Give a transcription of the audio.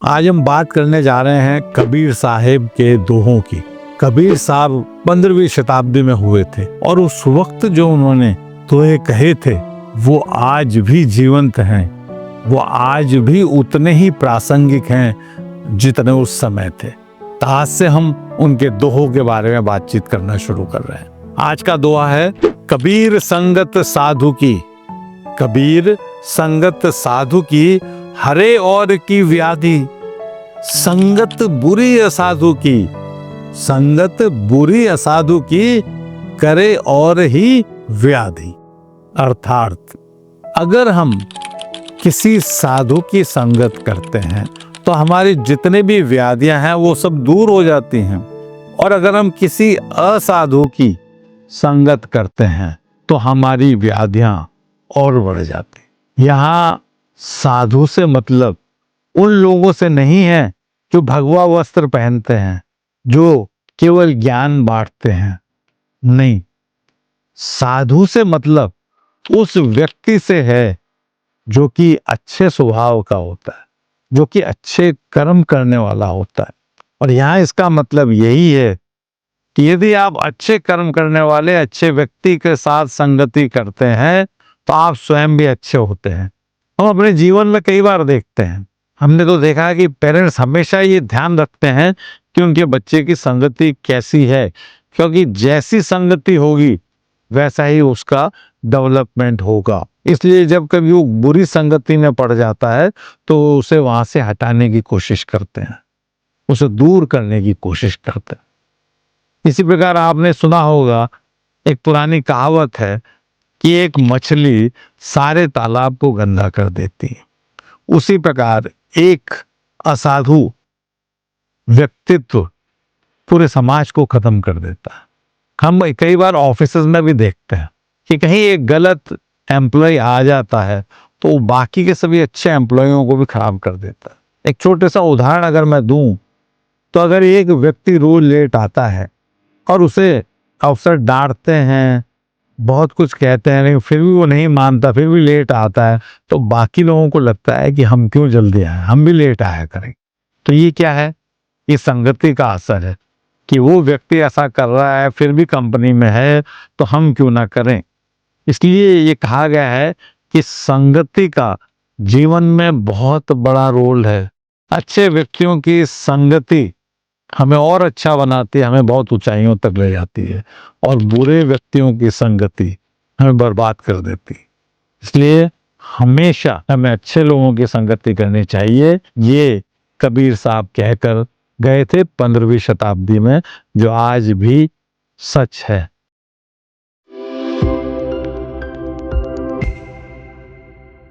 आज हम बात करने जा रहे हैं कबीर साहिब के दोहों की। कबीर साहब 15वीं शताब्दी में हुए थे और उस वक्त जो उन्होंने दोहे कहे थे वो आज भी जीवंत हैं, वो आज भी उतने ही प्रासंगिक हैं जितने उस समय थे। तो आज से हम उनके दोहों के बारे में बातचीत करना शुरू कर रहे हैं। आज का दोहा है कबीर संगत साधु की। कबीर संगत साधु की हरे और की व्याधि, संगत बुरी असाधु की, संगत बुरी असाधु की करे और ही व्याधि। अर्थात अगर हम किसी साधु की संगत करते हैं तो हमारी जितने भी व्याधियां हैं वो सब दूर हो जाती हैं, और अगर हम किसी असाधु की संगत करते हैं तो हमारी व्याधियां और बढ़ जाती। यहाँ साधु से मतलब उन लोगों से नहीं है जो भगवा वस्त्र पहनते हैं, जो केवल ज्ञान बांटते हैं। नहीं, साधु से मतलब उस व्यक्ति से है जो कि अच्छे स्वभाव का होता है, जो कि अच्छे कर्म करने वाला होता है। और यहाँ इसका मतलब यही है कि यदि आप अच्छे कर्म करने वाले अच्छे व्यक्ति के साथ संगति करते हैं तो आप स्वयं भी अच्छे होते हैं। हम अपने जीवन में कई बार देखते हैं, हमने तो देखा है कि पेरेंट्स हमेशा ये ध्यान रखते हैं कि उनके बच्चे की संगति कैसी है, क्योंकि जैसी संगति होगी वैसा ही उसका डेवलपमेंट होगा। इसलिए जब कभी वो बुरी संगति में पड़ जाता है तो उसे वहां से हटाने की कोशिश करते हैं, उसे दूर करने की कोशिश करते हैं। इसी प्रकार आपने सुना होगा, एक पुरानी कहावत है कि एक मछली सारे तालाब को गंदा कर देती है। उसी प्रकार एक असाधु व्यक्तित्व पूरे समाज को खत्म कर देता है। हम कई बार ऑफिसेज में भी देखते हैं कि कहीं एक गलत एम्प्लॉय आ जाता है तो वो बाकी के सभी अच्छे एम्प्लॉयों को भी खराब कर देता है। एक छोटे सा उदाहरण अगर मैं दूं तो अगर एक व्यक्ति रोज लेट आता है और उसे अफसर डांटते हैं, बहुत कुछ कहते हैं, लेकिन फिर भी वो नहीं मानता, फिर भी लेट आता है, तो बाकी लोगों को लगता है कि हम क्यों जल्दी आए, हम भी लेट आया करें। तो ये क्या है? ये संगति का असर है कि वो व्यक्ति ऐसा कर रहा है फिर भी कंपनी में है तो हम क्यों ना करें। इसलिए ये कहा गया है कि संगति का जीवन में बहुत बड़ा रोल है। अच्छे व्यक्तियों की संगति हमें और अच्छा बनाती है, हमें बहुत ऊंचाइयों तक ले जाती है, और बुरे व्यक्तियों की संगति हमें बर्बाद कर देती है। इसलिए हमेशा हमें अच्छे लोगों की संगति करनी चाहिए। ये कबीर साहब कहकर गए थे 15वीं शताब्दी में, जो आज भी सच है।